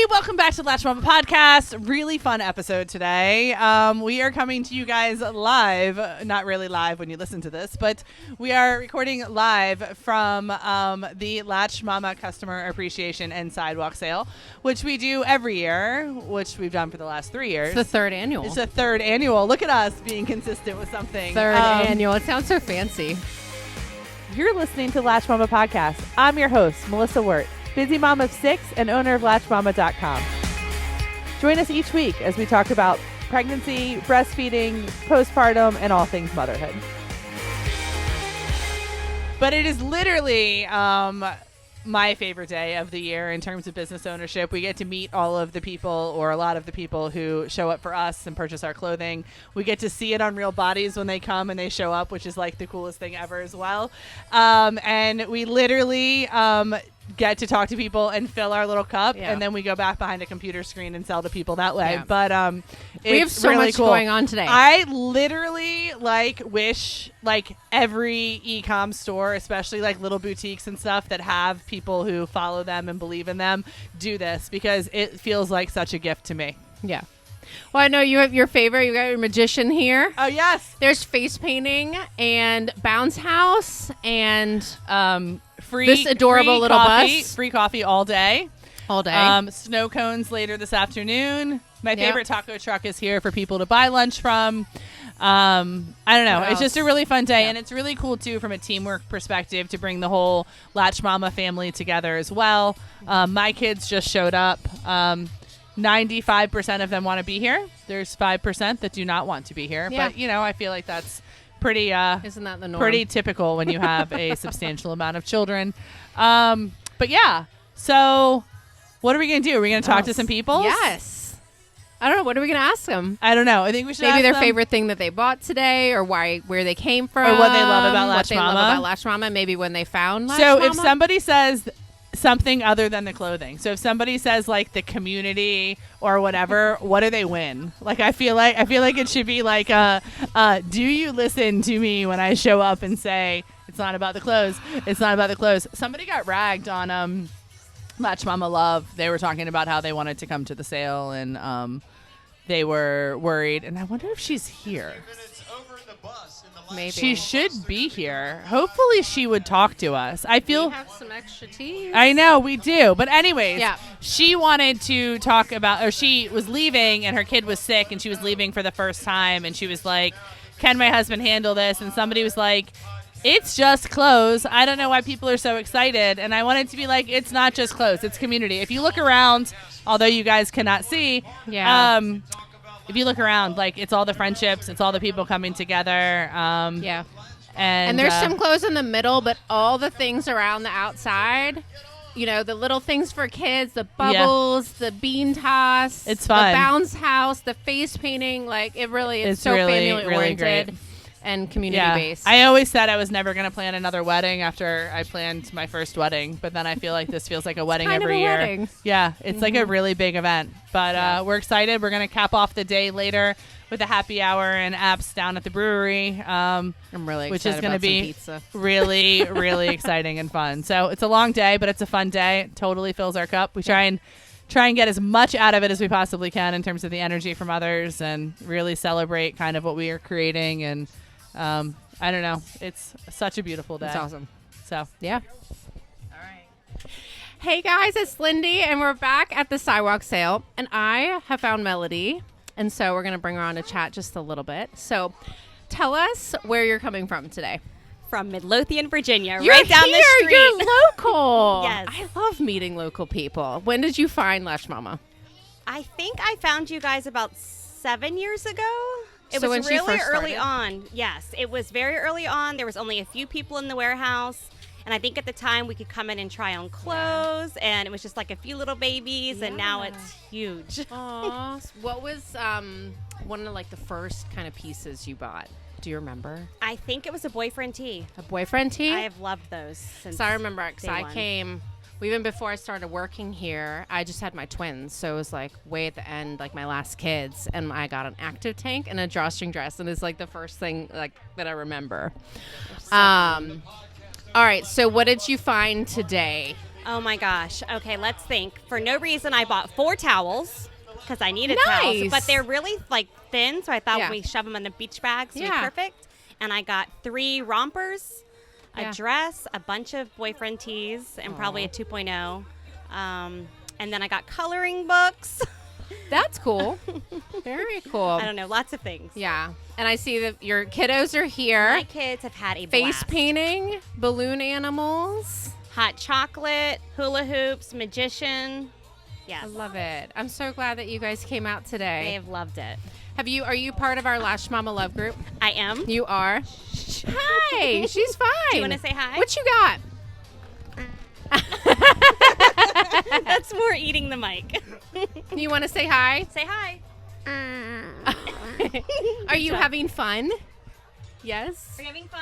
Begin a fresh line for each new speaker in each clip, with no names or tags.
Welcome back to the Latched Mama podcast. Really fun episode today. We are coming to you guys live, not really live when you listen to this, but we are recording live from the Latched Mama Customer Appreciation and Sidewalk Sale, which we do every year, which we've done for the last 3 years.
It's the third annual.
It's the third annual. Look at us being consistent with something.
Third annual. It sounds so fancy.
You're listening to Latched Mama Podcast. I'm your host, Melissa Wirt, busy mom of 6 and owner of LatchedMama.com. Join us each week as we talk about pregnancy, breastfeeding, postpartum, and all things motherhood.
But it is literally my favorite day of the year in terms of business ownership. We get to meet all of the people, or a lot of the people, who show up for us and purchase our clothing. We get to see it on real bodies when they come and they show up, which is like the coolest thing ever as well. And we literally get to talk to people and fill our little cup, and then we go back behind a computer screen and sell to people that way. Yeah. But
we have so
really
much
cool.
going on today.
I literally wish every e-com store, especially little boutiques and stuff that have people who follow them and believe in them, do this, because it feels like such a gift to me.
Yeah. Well, I know you have your favorite. You got your magician here.
Oh, yes.
There's face painting and bounce house and this adorable little bus.
Free coffee all day.
All day.
Snow cones later this afternoon. My favorite taco truck is here for people to buy lunch from. I don't know. It's just a really fun day. Yeah. And it's really cool, too, from a teamwork perspective, to bring the whole Latched Mama family together as well. My kids just showed up. 95% of them want to be here. There's 5% that do not want to be here.
Yeah.
But, I feel like that's pretty
isn't that the norm?
Pretty typical when you have a substantial amount of children. But yeah. So what are we going to do? Are we going to talk to some people?
Yes. I don't know. What are we going to ask them?
I don't know. I think we should
maybe
ask
their
them
favorite thing that they bought today, or where they came from,
or what they love about Latched Mama.
What they love about Latched Mama. Maybe when they found Latched
Mama.
So
if somebody says something other than the clothing, so if somebody says the community or whatever, what do they win? I feel like it should be do you listen to me when I show up and say it's not about the clothes? It's not about the clothes. Somebody got ragged on Latched Mama Love. They were talking about how they wanted to come to the sale, and they were worried. And I wonder if she's here.
Maybe.
She should be here. Hopefully she would talk to us. I feel
we have some extra tea.
I know we do. But anyways,
yeah.
She wanted to talk about, or she was leaving and her kid was sick and she was leaving for the first time, and she was like, can my husband handle this? And somebody was like, it's just clothes. I don't know why people are so excited. And I wanted to be like, it's not just clothes, it's community. If you look around, although you guys cannot see, if you look around, it's all the friendships, it's all the people coming together.
Yeah.
And
there's some clothes in the middle, but all the things around the outside, the little things for kids, the bubbles, the bean toss,
it's fun.
The bounce house, the face painting, it really is so
really,
family
really
oriented.
Great.
And community-based.
I always said I was never going to plan another wedding after I planned my first wedding, but then I feel like this feels like a wedding every year.
Wedding.
Yeah, it's like a really big event. But we're excited. We're going to cap off the day later with a happy hour and apps down at the brewery.
I'm really excited
which is going to be
pizza.
Really, really exciting and fun. So it's a long day, but it's a fun day. It totally fills our cup. We try and get as much out of it as we possibly can in terms of the energy from others, and really celebrate kind of what we are creating. And I don't know. It's such a beautiful day.
It's awesome.
So,
yeah. All right. Hey, guys, it's Lindi, and we're back at the Sidewalk sale. And I have found Melody, and so we're going to bring her on to chat just a little bit. So tell us where you're coming from today.
From Midlothian, Virginia,
you're
right down
here.
the street.
You're local.
Yes.
I love meeting local people. When did you find Latched Mama?
I think I found you guys about 7 years ago. It
So
was
when she
really
first
early
started?
on. Yes, it was very early on. There was only a few people in the warehouse. And I think at the time we could come in and try on clothes. And it was just a few little babies. And now it's huge.
Aw. What was one of the first kind of pieces you bought? Do you remember?
I think it was a boyfriend tee.
A boyfriend tee?
I have loved those since
So I remember because
day
I
one.
came, even before I started working here, I just had my twins. So it was way at the end, my last kids. And I got an active tank and a drawstring dress. And it's the first thing that I remember. All right. So what did you find today?
Oh my gosh. Okay, let's think. For no reason, I bought 4 towels because I needed towels,
Nice.
but they're really like thin, so I thought
Yeah.
when we shove them in a beach bag, it'd be
Yeah.
perfect. And I got 3 rompers,
Yeah.
a dress, a bunch of boyfriend tees, and probably a 2.0. And then I got coloring books.
That's cool. Very cool.
I don't know, lots of things.
Yeah. And I see that your kiddos are here.
My kids have had a
Face
blast.
painting, balloon animals.
Hot chocolate, hula hoops, magician. Yes.
I love it. I'm so glad that you guys came out today.
They have loved it.
Are you part of our Latched Mama Love group?
I am.
You are. Hi. She's fine.
Do you want to say hi?
What you got?
That's more eating the mic.
You want to say hi?
Say hi.
Are you having fun? Yes.
Are you having fun?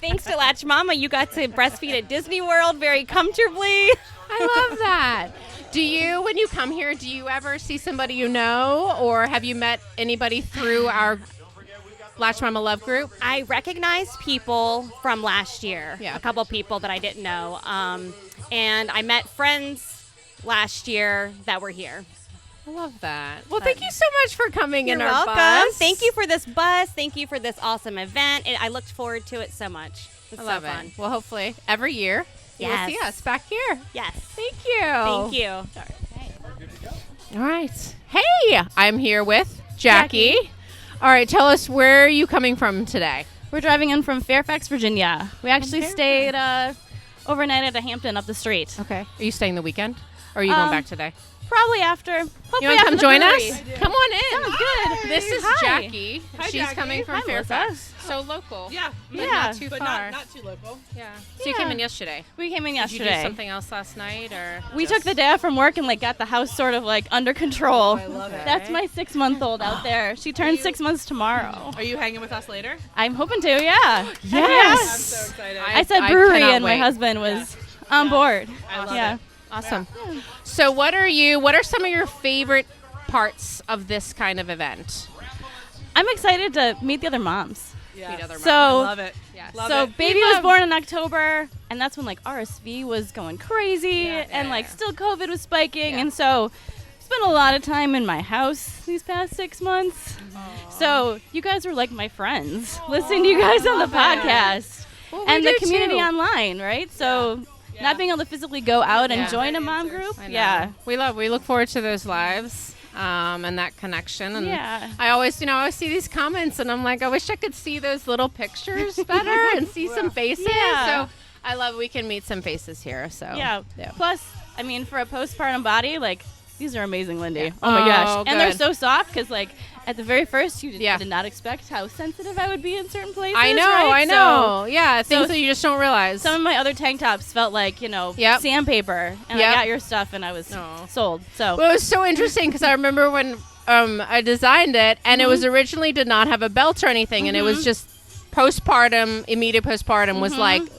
Thanks to Latched Mama, you got to breastfeed at Disney World very comfortably.
I love that. When you come here, do you ever see somebody you know, or have you met anybody through our Latched Mama Love group?
I recognized people from last year,
Yeah.
a couple people that I didn't know. And I met friends last year that were here.
I love that. Well, thank you so much for coming in
You're
our
welcome.
bus.
Thank you for this bus. Thank you for this awesome event. I looked forward to it so much. It's
I love
so fun.
it. Well, hopefully every year you will
Yes.
see us back here.
Yes.
Thank you.
Thank you.
All right. Hey, I'm here with Jackie. All right, tell us, where are you coming from today?
We're driving in from Fairfax, Virginia. We actually
Fairfax.
stayed overnight at a Hampton up the street.
Okay. Are you staying the weekend? Or are you going back today?
Probably after.
You
Hopefully
want to
after
come
the
join
brewery.
us? Come on in.
Sounds good.
This is
Hi.
Jackie.
Hi,
She's
Jackie.
coming from
Hi, Melissa.
Fairfax. So local.
Yeah.
But
Yeah,
not too
but
far.
not too local.
Yeah. So you
Yeah.
came in yesterday.
We came in
Did you do
yesterday.
something else last night, or
We took the day off from work and got the house sort of under control.
I love it.
That's my 6-month-old out there. She turns 6 months tomorrow.
Are you hanging with us later?
I'm hoping to. Yeah.
Yes.
I'm so excited.
I said
I
brewery,
cannot
and my
wait.
husband was on board.
I love
yeah.
it.
Awesome. So what are some of your favorite parts of this kind of event?
I'm excited to meet the other moms.
Yeah.
Meet other
So-
I love it.
Yes.
Love
So
it.
baby was born in October, and that's when RSV was going crazy, and
yeah.
still COVID was spiking,
Yeah.
and so spent a lot of time in my house these past 6 months. So you guys were my friends, listening to you guys on the
love it.
podcast,
Well, we
and the
do
community
too.
online, right? So not being able to physically go out and
Yeah.
join a mom group,
I know.
yeah,
We look forward to those lives, and that connection. And
Yeah.
I always see these comments, and I'm like, I wish I could see those little pictures better and see some faces.
Yeah.
So I love we can meet some faces here. So
yeah. Plus, I mean, for a postpartum body, these are amazing, Lindy.
Yeah.
Oh my
Oh,
gosh, and they're
good.
so soft because at the very first,
Yeah.
I did not expect how sensitive I would be in certain places.
I know,
right?
I know. Yeah, things
so
that you just don't realize.
Some of my other tank tops felt like
Yep.
sandpaper, and
Yep.
I got your stuff, and I was
Aw.
sold. So
Well, it was so interesting because I remember when I designed it, and it was originally did not have a belt or anything, and it was just immediate postpartum was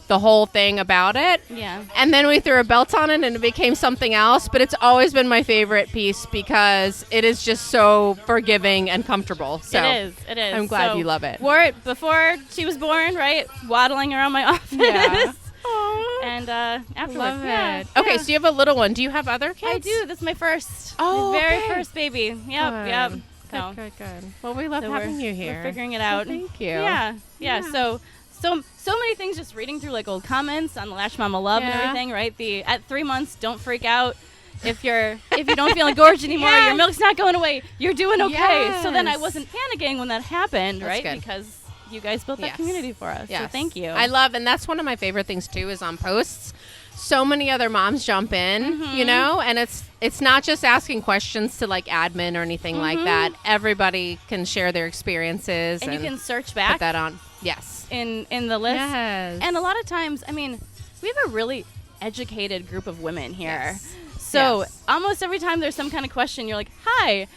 the whole thing about it.
yeah,
And then we threw a belt on it, and it became something else. But it's always been my favorite piece because it is just so forgiving and comfortable. So
it is. It is.
I'm glad
So,
you love it.
Wore it before she was born, right? Waddling around my office.
Yeah.
And afterwards,
Love
yeah,
it. Okay,
yeah.
so you have a little one. Do you have other kids?
I do. This is my first.
Oh,
my very
okay.
first baby. Yep.
Good.
Yep.
Good,
So,
good. Well, we love
so
having
we're,
you here.
We're figuring it out.
Thank you.
Yeah.
Yeah.
So many things. Just reading through old comments on the Latched Mama Love and
Yeah.
everything. Right. At 3 months, don't freak out. If you don't feel engorged anymore, your milk's not going away. You're doing okay. So then I
Yes.
wasn't panicking when that happened,
That's
right?
good.
Because you guys built that
Yes.
community for us. So
Yes.
thank you.
I love, and that's one of my favorite things too, is on posts. So many other moms jump in, and it's not just asking questions to admin or anything like that. Everybody can share their experiences,
and you can search
put
back
that on. Yes.
in the list.
Yes.
And a lot of times, I mean, we have a really educated group of women here.
Yes.
So
Yes.
almost every time there's some kind of question, you're like, hi,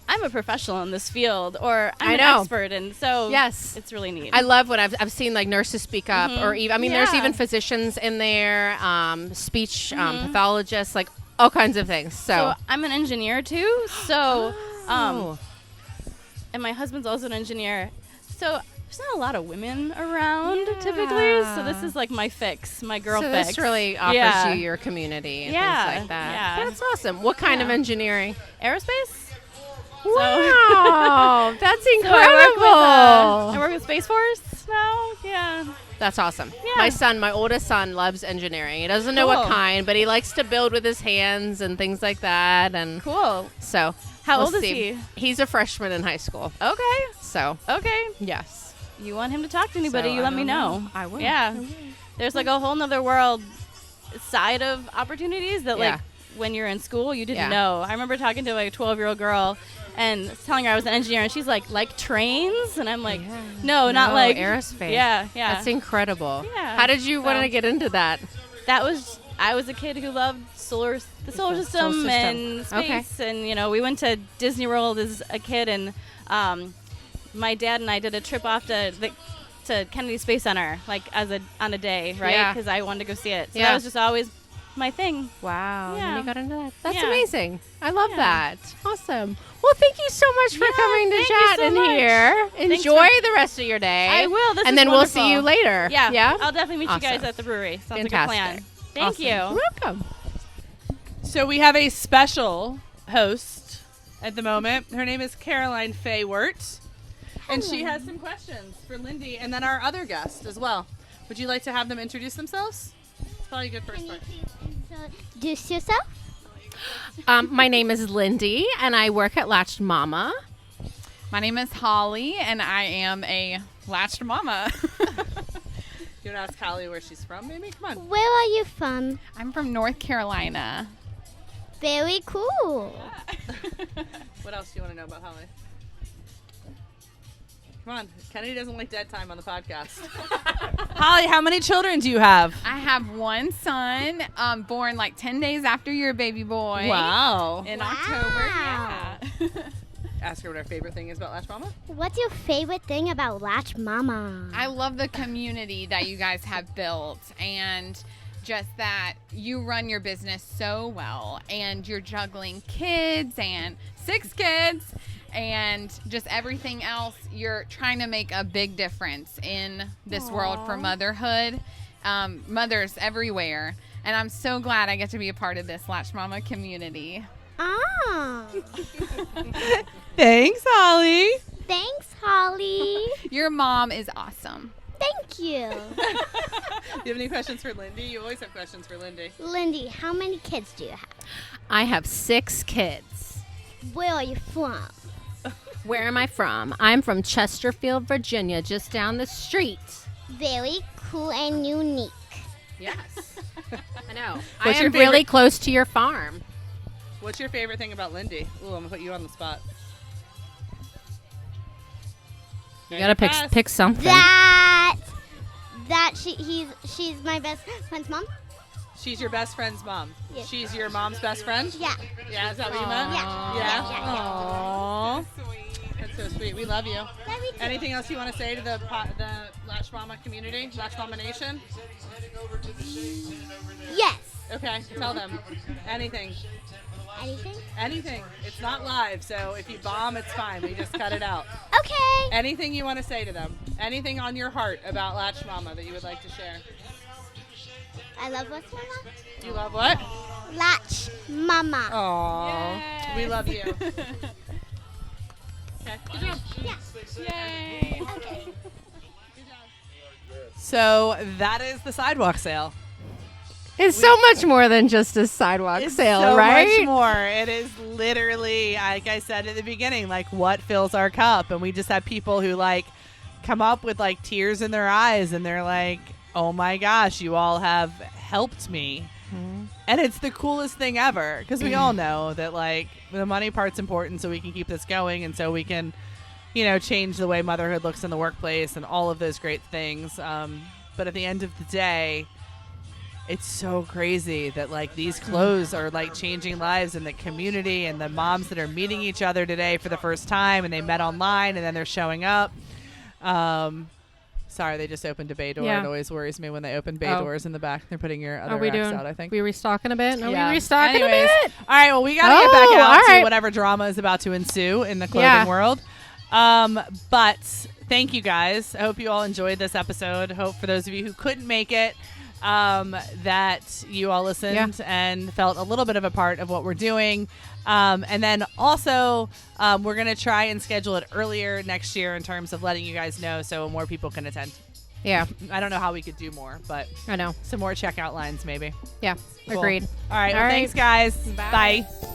I'm a professional in this field, or I'm
I
an
know.
expert. And so
Yes.
it's really neat.
I love when I've seen nurses speak up, or even there's
Yeah.
even physicians in there, speech pathologists, all kinds of things.
so I'm an engineer too. So,
Oh.
and my husband's also an engineer. So there's not a lot of women around typically, so this is like my fix, my girl
So
fix.
this really offers you your community and things like that.
Yeah.
That's awesome. What kind of engineering?
Aerospace.
Wow, that's
So
incredible.
I work with Space Force now. Yeah.
That's awesome.
Yeah.
My oldest son loves engineering. He doesn't know what
Cool.
kind, but he likes to build with his hands and things like that. And
Cool.
so,
How
we'll
old is
see.
he?
He's a freshman in high school.
Okay.
So,
Okay.
yes.
You want him to talk to anybody,
So,
you
I
let me
don't
know.
know. I will.
Yeah. There's like a whole nother world side of opportunities that like when you're in school you didn't know. I remember talking to like a 12-year-old girl and telling her I was an engineer, and she's like trains, and I'm like, no, not like
aerospace.
Yeah.
That's incredible.
Yeah.
How did you want
So-
to get into that?
I was a kid who loved the solar system and space, and we went to Disney World as a kid, and my dad and I did a trip off to Kennedy Space Center on a day, right?
Yeah.
Because I wanted to go see it. So
Yeah.
that was just always my thing.
Wow.
Yeah.
And you got into that. That's
Yeah.
amazing. I love
Yeah.
that. Awesome. Well, thank you so much for coming to
thank you
chat
so
in
much.
here.
Thanks
Enjoy the rest of your day.
I will. This
and
is
then we'll see you
wonderful.
later.
Yeah.
Yeah.
I'll definitely meet you guys
Awesome.
at the brewery. Sounds
Fantastic.
like a plan. Thank
Awesome.
you.
You're welcome.
So we have a special host at the moment. Her name is Caroline Faye Wirt, and she has some questions for Lindi and then our other guest as well. Would you like to have them introduce themselves? It's probably a good first part.
Introduce yourself.
My name is Lindi, and I work at Latched Mama.
My name is Holly, and I am a latched mama.
You want to ask Holly where she's from, maybe? Come on.
Where are you from?
I'm from North Carolina.
Very cool.
What else do you want to know about Holly? Come on. Kennedy doesn't like dead time on the podcast. Holly, how many children do you have?
I have one son, born like 10 days after your baby boy.
Wow.
In October. Yeah.
Ask her what her favorite thing is about Latch Mama.
What's your favorite thing about Latch Mama?
I love the community that you guys have built, and just that you run your business so well, and you're juggling kids and 6 kids and just everything else. You're trying to make a big difference in this world for motherhood, mothers everywhere. And I'm so glad I get to be a part of this Latch Mama community.
Ah,
Thanks, Holly.
thanks, Holly.
Your mom is awesome.
Thank you.
Do you have any questions for Lindi? You always have questions for Lindi.
Lindi, how many kids do you have?
I have 6 kids.
Where are you from?
Where am I from? I'm from Chesterfield, Virginia, just down the street.
Very cool and unique.
Yes. I know.
What's
I
your
am really
favorite-
close to your farm.
What's your favorite thing about Lindi? Ooh, I'm gonna put you on the spot.
You gotta pick something.
She's my best friend's mom.
She's your best friend's mom.
Yeah.
She's your mom's best friend?
Yeah.
Yeah, is that what you meant?
Yeah.
Yeah?
Yeah.
Aww. That's so sweet. We love you.
Love you too.
Anything else you want to say to the Latch Mama community? Latch Mama Nation?
Yes.
Okay, tell them. Anything.
Anything?
Anything. It's not live, so if you bomb, it's fine. We just cut it out.
Okay.
Anything you want to say to them? Anything on your heart about Latch Mama that you would like to share?
I love Latch Mama.
You love what?
Latch Mama.
Aww. We love you. Okay. Good job.
Yeah. Okay.
So that is the sidewalk sale.
It's so much more than just a sidewalk sale,
so
right?
much more. It is literally, like I said at the beginning, like what fills our cup. And we just have people who like come up with like tears in their eyes, and they're like, oh my gosh, you all have helped me. And it's the coolest thing ever, because we all know that like the money part's important so we can keep this going, and so we can, change the way motherhood looks in the workplace and all of those great things. But at the end of the day, it's so crazy that like these clothes are like changing lives in the community, and the moms that are meeting each other today for the first time, and they met online and then they're showing up. Sorry, they just opened a bay door.
Yeah.
It always worries me when they open bay doors in the back. They're putting your other
Are we
racks
doing?
out, I think.
We restocking a bit? Are
Yeah.
we restocking
Anyways,
a bit?
All right, well, we got to get back
Oh,
out
all
to
right.
whatever drama is about to ensue in the clothing world. But thank you guys. I hope you all enjoyed this episode. Hope for those of you who couldn't make it, that you all listened and felt a little bit of a part of what we're doing. And then also, we're going to try and schedule it earlier next year in terms of letting you guys know so more people can attend.
Yeah.
I don't know how we could do more, but
I know.
some more checkout lines maybe.
Yeah.
Cool.
Agreed.
All right.
All
Well,
right.
thanks, guys.
Bye.
Bye.